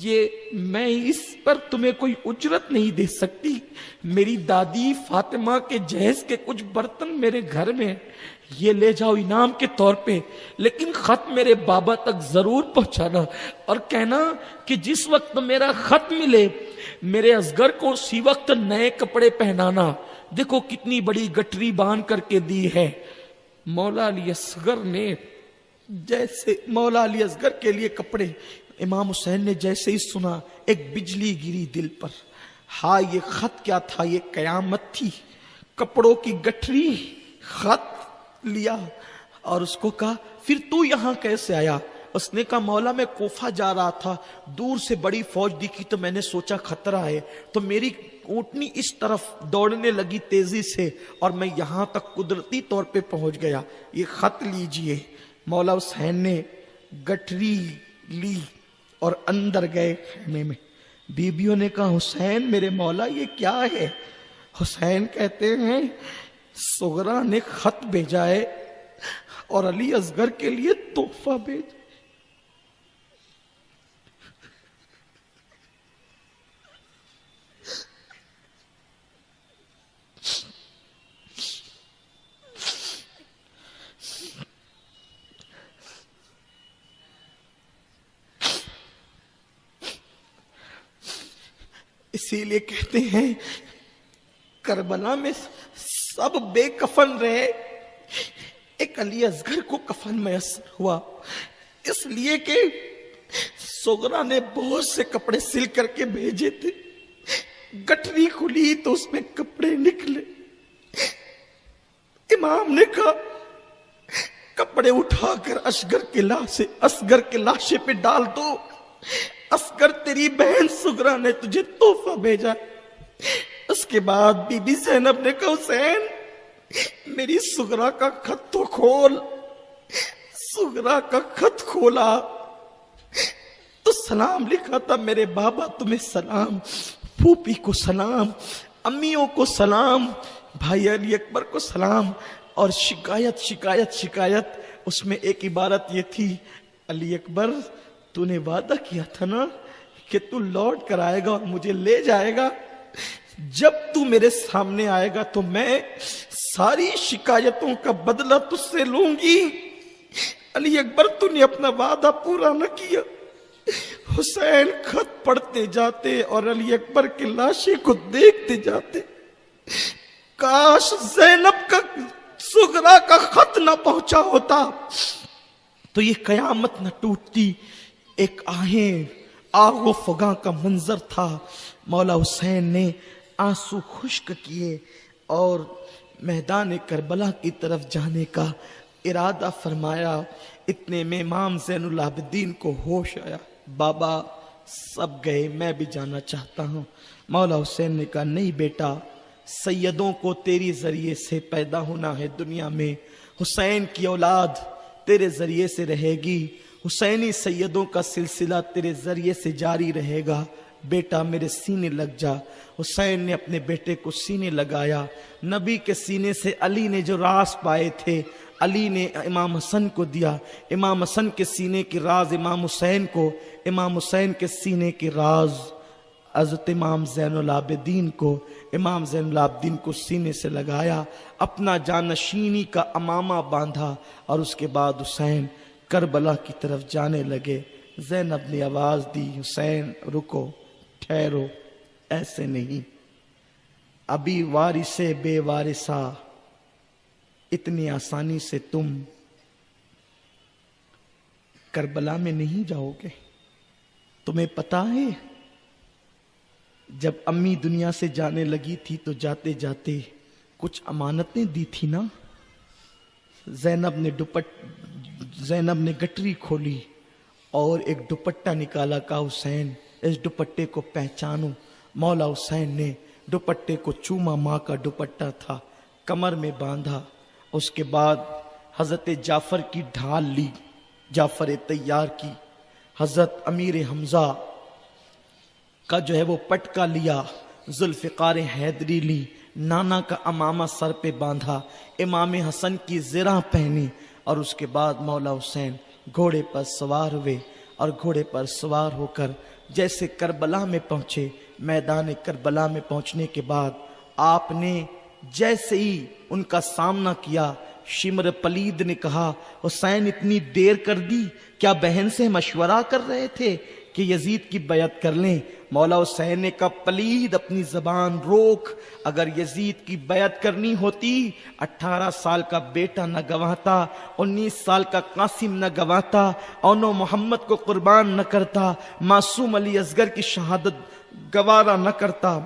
یہ میں اس پر تمہیں کوئی اجرت نہیں دے سکتی. میری دادی فاطمہ کے جہیز کے کچھ برتن میرے گھر میں، یہ لے جاؤ انعام کے طور پہ، لیکن خط میرے بابا تک ضرور پہنچانا اور کہنا کہ جس وقت میرا خط ملے میرے اصغر کو اسی وقت نئے کپڑے پہنانا. دیکھو کتنی بڑی گٹری باندھ کر کے دی ہے. مولا علی اصغر نے جیسے مولا علی اصغر کے لیے کپڑے، امام حسین نے جیسے ہی سنا ایک بجلی گری دل پر. ہاں یہ خط کیا تھا؟ یہ قیامت تھی. کپڑوں کی گٹھری، خط لیا اور اس کو کہا پھر تو یہاں کیسے آیا؟ اس نے کہا مولا میں کوفہ جا رہا تھا، دور سے بڑی فوج دکھی تو میں نے سوچا خطرہ ہے، تو میری اونٹنی اس طرف دوڑنے لگی تیزی سے اور میں یہاں تک قدرتی طور پہ پہنچ گیا. یہ خط لیجئے. مولا حسین نے گٹھری لی اور اندر گئے خیمے میں. بیبیوں نے کہا حسین میرے مولا یہ کیا ہے؟ حسین کہتے ہیں صغرا نے خط بھیجا ہے اور علی اصغر کے لیے تحفہ بھیجا. اسی لیے کہتے ہیں کربلا میں سب بے کفن رہے، ایک علی اصغر کو کفن میسر ہوا، اس لیے کہ صغرا نے بہت سے کپڑے سل کر کے بھیجے تھے. گٹھری کھلی تو اس میں کپڑے نکلے. امام نے کہا کپڑے اٹھا کر اصغر کے لاشے پہ ڈال دو. اصغر تیری بہن صغرا نے تجھے تحفہ بھیجا. اس کے بعد بی بی زینب نے کہا حسین میری صغرا کا خط تو کھول. صغرا کا خط کھولا تو سلام لکھا تھا میرے بابا تمہیں سلام، پھوپھی کو سلام، امیوں کو سلام، بھائی علی اکبر کو سلام، اور شکایت شکایت شکایت. اس میں ایک عبارت یہ تھی علی اکبر تو نے وعدہ کیا تھا نا کہ تو لوٹ کر آئے گا اور مجھے لے جائے گا. جب تو میرے سامنے آئے گا تو میں ساری شکایتوں کا بدلہ تجھ سے لوں گی. علی اکبر تو نے اپنا وعدہ پورا نہ کیا. حسین خط پڑھتے جاتے اور علی اکبر کے لاشے کو دیکھتے جاتے. کاش زینب کا صغرا کا خط نہ پہنچا ہوتا تو یہ قیامت نہ ٹوٹتی. ایک آگ و فغاں کا منظر تھا. مولا حسین نے آنسو خشک کیے اور میدان کربلا کی طرف جانے کا ارادہ فرمایا. اتنے میں امام زین العابدین کو ہوش آیا. بابا سب گئے میں بھی جانا چاہتا ہوں. مولا حسین نے کہا نہیں بیٹا، سیدوں کو تیری ذریعے سے پیدا ہونا ہے دنیا میں. حسین کی اولاد تیرے ذریعے سے رہے گی، حسینی سیدوں کا سلسلہ تیرے ذریعے سے جاری رہے گا. بیٹا میرے سینے لگ جا. حسین نے اپنے بیٹے کو سینے لگایا. نبی کے سینے سے علی نے جو راز پائے تھے علی نے امام حسن کو دیا. امام حسن کے سینے کی راز امام حسین کو، امام حسین کے سینے کی راز حضرت امام زین العابدین کو. امام زین العابدین کو سینے سے لگایا، اپنا جانشینی کا امامہ باندھا اور اس کے بعد حسین کربلا کی طرف جانے لگے. زینب نے آواز دی حسین رکو، ٹھہرو، ایسے نہیں. ابھی وارث بے وارثہ اتنی آسانی سے تم کربلا میں نہیں جاؤ گے. تمہیں پتا ہے جب امی دنیا سے جانے لگی تھی تو جاتے جاتے کچھ امانتیں دی تھی نا. زینب نے گٹری کھولی اور ایک دوپٹہ نکالا. کا حسین اس دوپٹے کو پہچانو. مولا حسین نے دوپٹے کو چوما. ماں کا دوپٹہ تھا، کمر میں باندھا. اس کے بعد حضرت جعفر کی ڈھال لی، جعفر طیار کی. حضرت امیر حمزہ کا جو ہے وہ پٹکا لیا، ذوالفقار حیدری لی، نانا کا امامہ سر پہ باندھا، امام حسن کی زرہ پہنی. اور اس کے بعد مولا حسین گھوڑے پر سوار ہوئے اور گھوڑے پر سوار ہو کر جیسے کربلا میں پہنچے، میدان کربلا میں پہنچنے کے بعد آپ نے جیسے ہی ان کا سامنا کیا، شمر پلید نے کہا حسین اتنی دیر کر دی، کیا بہن سے مشورہ کر رہے تھے کہ یزید کی بیعت کر لیں؟ مولا حسین نے کہا پلید اپنی زبان روک، اگر یزید کی بیعت کرنی ہوتی 18 سال کا بیٹا نہ گواتا، 19 سال کا قاسم نہ گواتا، اونو محمد کو قربان نہ کرتا، معصوم علی اصغر کی شہادت گوارا نہ کرتا۔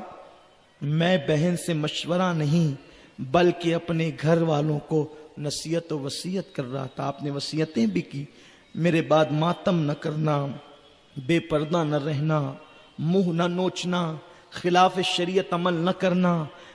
میں بہن سے مشورہ نہیں بلکہ اپنے گھر والوں کو نصیحت و وصیت کر رہا تھا۔ آپ نے وصیتیں بھی کی، میرے بعد ماتم نہ کرنا، بے پردہ نہ رہنا، منہ نہ نوچنا، خلاف شریعت عمل نہ کرنا،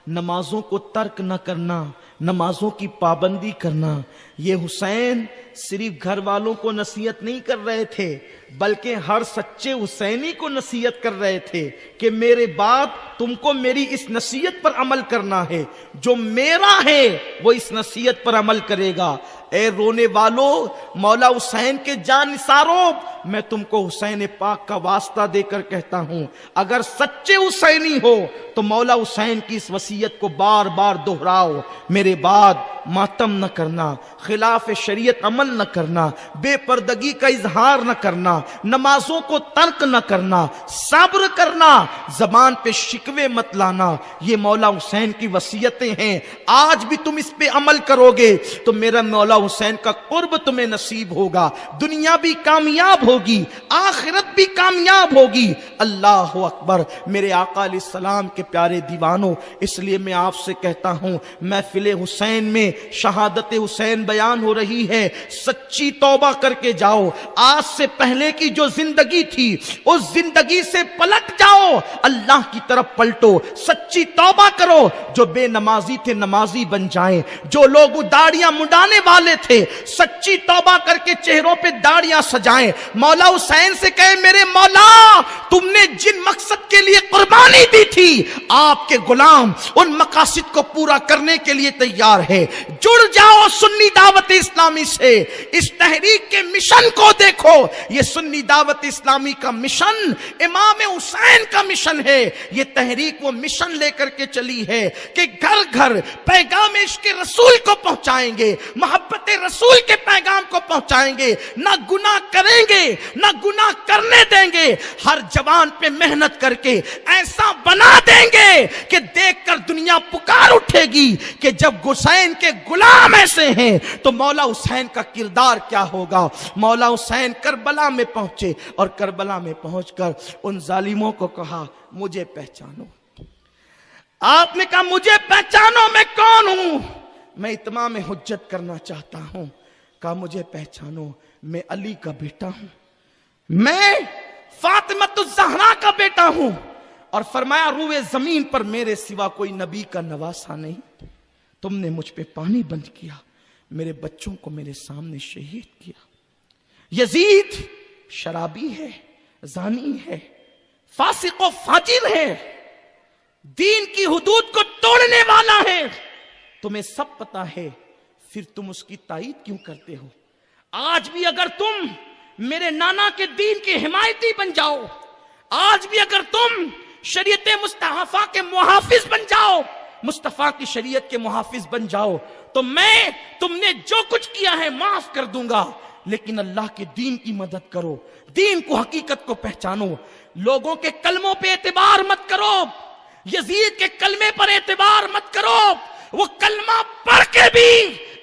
نمازوں کو ترک نہ کرنا، نمازوں کی پابندی کرنا۔ یہ حسین صرف گھر والوں کو نصیحت نہیں کر رہے تھے بلکہ ہر سچے حسینی کو نصیحت کر رہے تھے کہ میرے بعد تم کو میری اس نصیحت پر عمل کرنا ہے، جو میرا ہے وہ اس نصیحت پر عمل کرے گا۔ اے رونے والو، مولا حسین کے جان نثارو، میں تم کو حسین پاک کا واسطہ دے کر کہتا ہوں، اگر سچے حسینی ہو تو مولا حسین کی اس وصیت کو بار بار دہراؤ، میرے بعد ماتم نہ کرنا، خلاف شریعت عمل نہ کرنا، بے پردگی کا اظہار نہ کرنا، نمازوں کو ترک نہ کرنا، صبر کرنا، زبان پہ شکوے مت لانا۔ یہ مولا حسین کی وصیتیں ہیں۔ آج بھی تم اس پہ عمل کرو گے تو میرا مولا حسین کا قرب تمہیں نصیب ہوگا، دنیا بھی کامیاب ہوگی، آخرت بھی کامیاب ہوگی۔ اللہ اکبر میرے آقا علیہ السلام کے پیارے دیوانوں، اس لیے میں آپ سے کہتا ہوں محفل حسین میں شہادت حسین بیان ہو رہی ہے، سچی توبہ کر کے جاؤ، آج سے پہلے کی جو زندگی تھی اس زندگی سے پلٹ جاؤ، اللہ کی طرف پلٹو، سچی توبہ کرو۔ جو بے نمازی تھے نمازی بن جائیں، جو لوگ داڑیاں منڈانے والے تھے سچی توبہ کر کے چہروں پہ داڑیاں سجائیں، مولا حسین سے کہیں میرے مولا تم نے جن مقصد کے لیے قربانی دی تھی آپ کے غلام ان مقاصد کو پورا کرنے کے لیے تیار ہے۔ جڑ جاؤ سنی دعوت اسلامی سے، اس تحریک کے مشن کو دیکھو، یہ سنی دعوت اسلامی کا مشن امام حسین کا مشن ہے۔ یہ تحریک وہ مشن لے کر کے چلی ہے کہ گھر گھر پیغام عشق رسول کو پہنچائیں گے، محبت رسول کے پیغام کو پہنچائیں گے، نہ گناہ کریں گے نہ گناہ کرنے دیں گے، ہر جوان پہ محنت کر کے ایسا بنا دیں گے کہ دیکھ کر دنیا پکار اٹھے گی کہ جب حسین کے غلام ایسے ہیں تو مولا حسین کا کردار کیا ہوگا۔ مولا حسین کربلا میں پہنچے اور کربلا میں پہنچ کر ان ظالموں کو کہا مجھے پہچانو۔ آپ نے کہا مجھے پہچانو میں کون ہوں، میں اتمام حجت کرنا چاہتا ہوں۔ کہا مجھے پہچانو، میں علی کا بیٹا ہوں، میں فاطمۃ الزہرا کا بیٹا ہوں، اور فرمایا روئے زمین پر میرے سوا کوئی نبی کا نواسا نہیں، تم نے مجھ پہ پانی بند کیا، میرے بچوں کو میرے سامنے شہید کیا۔ یزید شرابی ہے، زانی ہے، فاسق و فاجر ہے، دین کی حدود کو توڑنے والا ہے، تمہیں سب پتا ہے، پھر تم اس کی تائید کیوں کرتے ہو؟ آج بھی اگر تم میرے نانا کے دین کے حمایتی بن جاؤ، آج بھی اگر تم شریعت مصطفیٰ کے محافظ بن جاؤ، مصطفیٰ کی شریعت کے محافظ بن جاؤ، تو میں تم نے جو کچھ کیا ہے معاف کر دوں گا، لیکن اللہ کے دین کی مدد کرو، دین کو حقیقت کو پہچانو، لوگوں کے کلموں پہ اعتبار مت کرو، یزید کے کلمے پر اعتبار مت کرو، وہ کلمہ پڑھ کے بھی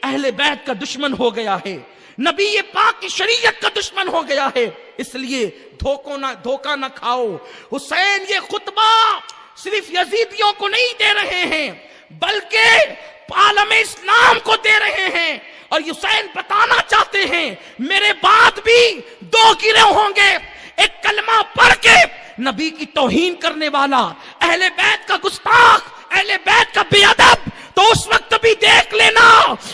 اہل بیت کا دشمن ہو گیا ہے، نبی پاک کی شریعت کا دشمن ہو گیا ہے، اس لیے دھوکہ نہ کھاؤ۔ حسین یہ خطبہ صرف یزیدیوں کو نہیں دے رہے ہیں بلکہ عالم اسلام کو دے رہے ہیں، اور حسین بتانا چاہتے ہیں میرے بعد بھی دو گروہ ہوں گے، ایک کلمہ پڑھ کے نبی کی توہین کرنے والا، اہل بیت کا گستاخ، اہل بیت کا بے ادب، تو اس وقت بھی دیکھ لینا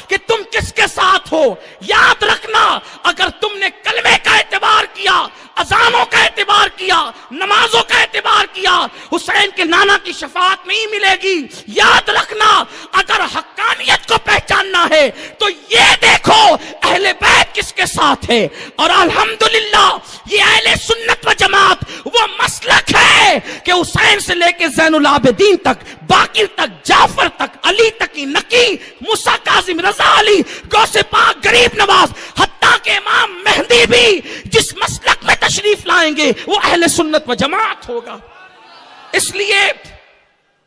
کہ تم کس کے ساتھ ہو۔ یاد رکھنا اگر تم نے کلمے کا اعتبار کیا، اذانوں کا اعتبار کیا، نمازوں کا اعتبار کیا، حسین کے نانا کی شفاعت نہیں ملے گی۔ یاد رکھنا اگر حقانیت کو پہچاننا ہے تو یہ دیکھو اہل بیت کس کے ساتھ ہے. اور الحمدللہ یہ اہل سنت و جماعت وہ مسلک ہے کہ حسین سے لے کے زین العابدین تک، باقر تک، جعفر تک، علی تک، نقی، موسیٰ کاظم، رضا علی، غوث پاک، غریب نواز، حتیٰ کہ امام مہدی بھی جس مسلک میں تشریف لائیں گے وہ اہل سنت و جماعت ہوگا. اس لیے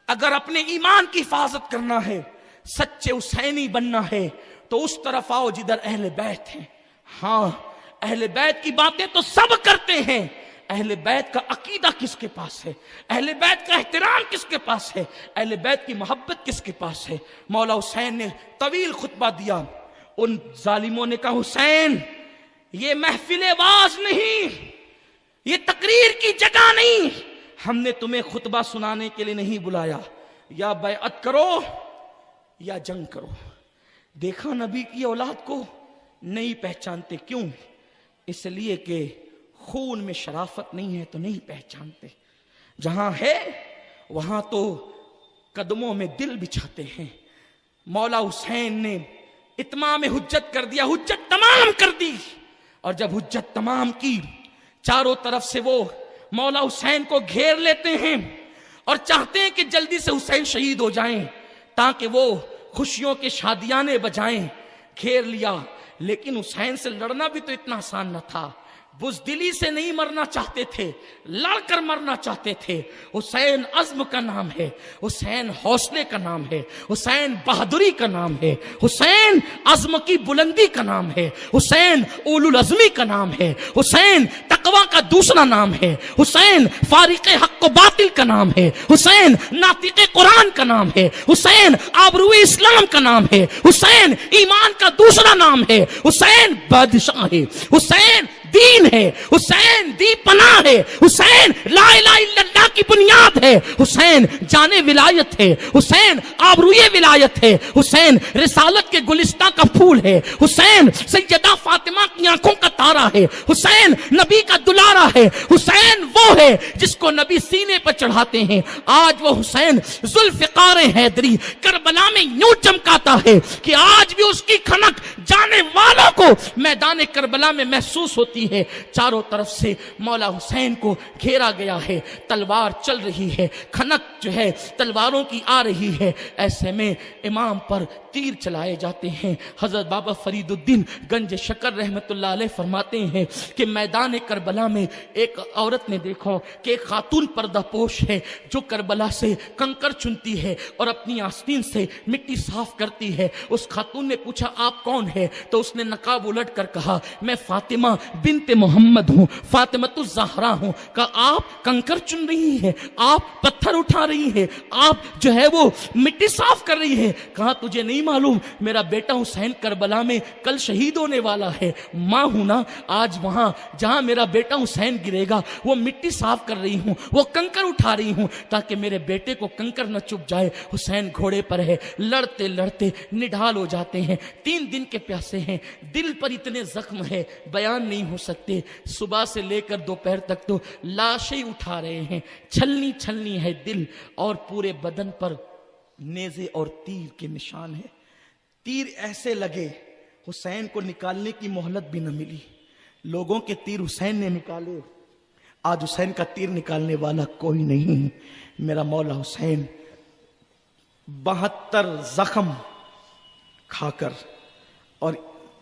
اگر اپنے ایمان کی حفاظت کرنا ہے، سچے حسینی بننا ہے، تو اس طرف آؤ جدھر اہل بیت ہیں. ہاں اہل بیت کی باتیں تو سب کرتے ہیں، اہل بیت کا عقیدہ کس کے پاس ہے؟ اہل بیت کا احترام کس کے پاس ہے؟ اہل بیت کی محبت کس کے پاس ہے؟ مولا حسین نے طویل خطبہ دیا. ان ظالموں نے کہا حسین یہ محفل واعظ نہیں، یہ تقریر کی جگہ نہیں، ہم نے تمہیں خطبہ سنانے کے لیے نہیں بلایا، یا بیعت کرو یا جنگ کرو. دیکھا نبی کی اولاد کو نہیں پہچانتے. کیوں؟ اس لیے کہ خون میں شرافت نہیں ہے تو نہیں پہچانتے. جہاں ہے وہاں تو قدموں میں دل بچھاتے ہیں. مولا حسین نے اتمام حجت کر دیا، حجت تمام کر دی. اور جب حجت تمام کی، چاروں طرف سے وہ مولا حسین کو گھیر لیتے ہیں اور چاہتے ہیں کہ جلدی سے حسین شہید ہو جائیں تاکہ وہ خوشیوں کے شادیانے بجائیں. گھیر لیا، لیکن حسین سے لڑنا بھی تو اتنا آسان نہ تھا. بزدلی سے نہیں مرنا چاہتے تھے، لڑ کر مرنا چاہتے تھے. حسین عزم کا نام ہے، حسین حوصلے کا نام ہے، حسین بہادری کا نام ہے، حسین عزم کی بلندی کا نام ہے، حسین اولو العزمی کا نام ہے، حسین تقوی کا دوسرا نام ہے، حسین فارق حق و باطل کا نام ہے، حسین ناطق قرآن کا نام ہے، حسین آبروئے اسلام کا نام ہے، حسین ایمان کا دوسرا نام ہے، حسین بادشاہ ہے، حسین دین ہے، حسین دی پناہ ہے، حسین لا الہ الا اللہ کی بنیاد ہے، حسین جان ولایت ہے، حسین آبروئے ولایت ہے، حسین رسالت کے گلستہ کا پھول ہے، حسین سیدہ فاطمہ کی آنکھوں کا تارا ہے، حسین نبی کا دلارا ہے، حسین وہ ہے جس کو نبی سینے پر چڑھاتے ہیں. آج وہ حسین ذوالفقار حیدری کربلا میں یوں چمکاتا ہے کہ آج بھی اس کی کھنک جانے والوں کو میدان کربلا میں محسوس ہوتی ہے. چاروں طرف سے مولا حسین کو گھیرا گیا ہے، تلوار چل رہی ہے، کھنک جو ہے تلواروں کی آ رہی ہے. ایسے میں امام پر تیر چلائے جاتے ہیں. حضرت بابا فرید الدین گنج شکر رحمت اللہ علیہ فرماتے ہیں کہ میدان کربلا میں ایک عورت نے دیکھا کہ ایک خاتون پردہ پوش ہے جو کربلا سے کنکر چنتی ہے اور اپنی آستین سے مٹی صاف کرتی ہے. اس خاتون نے پوچھا آپ کون ہے؟ تو اس نے نقاب الٹ کر کہا میں فاطمہ بنت محمد ہوں، فاطمۃ الزہرا ہوں. کہا آپ کنکر چن رہی ہے، آپ پتھر اٹھا رہی ہے، آپ جو ہے وہ مٹی صاف کر رہی ہے. کہا تجھے نہیں معلوم میرا بیٹا حسین کربلا میں کل شہید ہونے والا ہے. ماں ہوں نا، آج وہاں جہاں میرا بیٹا حسین گرے گا وہ مٹی صاف کر رہی ہوں، وہ کنکر اٹھا رہی ہوں تاکہ میرے بیٹے کو کنکر نہ چپ جائے. حسین گھوڑے پر ہے، لڑتے لڑتے نڈھال ہو جاتے ہیں. 3 دن کے پیاسے ہیں، دل پر اتنے زخم ہے بیان نہیں ہو سکتے. صبح سے لے کر دوپہر تک تو لاشیں اٹھا رہے ہیں، چھلنی چھلنی ہے دل، اور پورے بدن پر نیزے اور تیر کے نشان ہے. تیر ایسے لگے حسین کو نکالنے کی مہلت بھی نہ ملی. لوگوں کے تیر حسین نے نکالے، آج حسین کا تیر نکالنے والا کوئی نہیں. میرا مولا حسین 72 زخم کھا کر، اور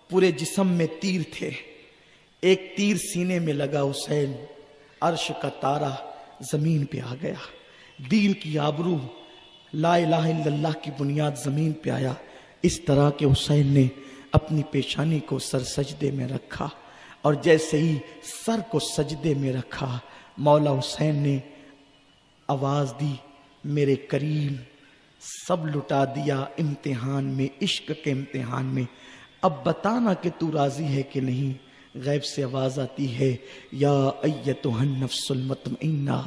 پورے جسم میں تیر تھے. ایک تیر سینے میں لگا، حسین عرش کا تارا زمین پہ آ گیا. دین کی آبرو لا الہ الا اللہ کی بنیاد زمین پہ آیا. اس طرح کہ حسین نے اپنی پیشانی کو سر سجدے میں رکھا، اور جیسے ہی سر کو سجدے میں رکھا مولا حسین نے آواز دی میرے کریم سب لٹا دیا امتحان میں، عشق کے امتحان میں، اب بتانا کہ تو راضی ہے کہ نہیں. غیب سے آواز آتی ہے یا ایتھا النفس المطمئنہ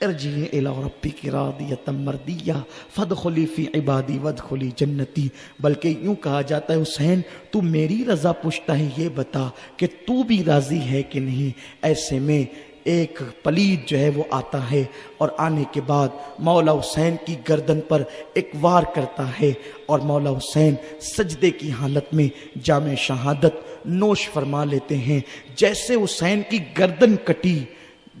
ارجعی الی ربک راضیۃ مرضیہ فادخلی فی عبادی وادخلی جنتی. بلکہ یوں کہا جاتا ہے حسین تو میری رضا پوچھتا ہے، یہ بتا کہ تو بھی راضی ہے کہ نہیں. ایسے میں ایک پلید جو ہے وہ آتا ہے اور آنے کے بعد مولا حسین کی گردن پر ایک وار کرتا ہے اور مولا حسین سجدے کی حالت میں جام شہادت نوش فرما لیتے ہیں۔ جیسے حسین کی گردن کٹی،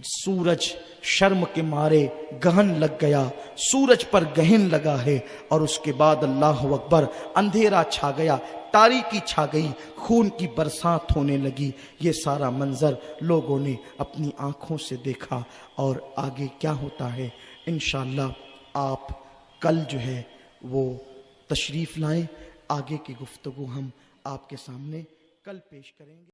سورج شرم کے مارے گہن لگ گیا، سورج پر گہن لگا ہے، اور اس کے بعد اللہ اکبر، اندھیرا چھا گیا، تاریکی چھا گئی، خون کی برسات ہونے لگی۔ یہ سارا منظر لوگوں نے اپنی آنکھوں سے دیکھا، اور آگے کیا ہوتا ہے انشاءاللہ آپ کل جو ہے وہ تشریف لائیں، آگے کی گفتگو ہم آپ کے سامنے کل پیش کریں گے۔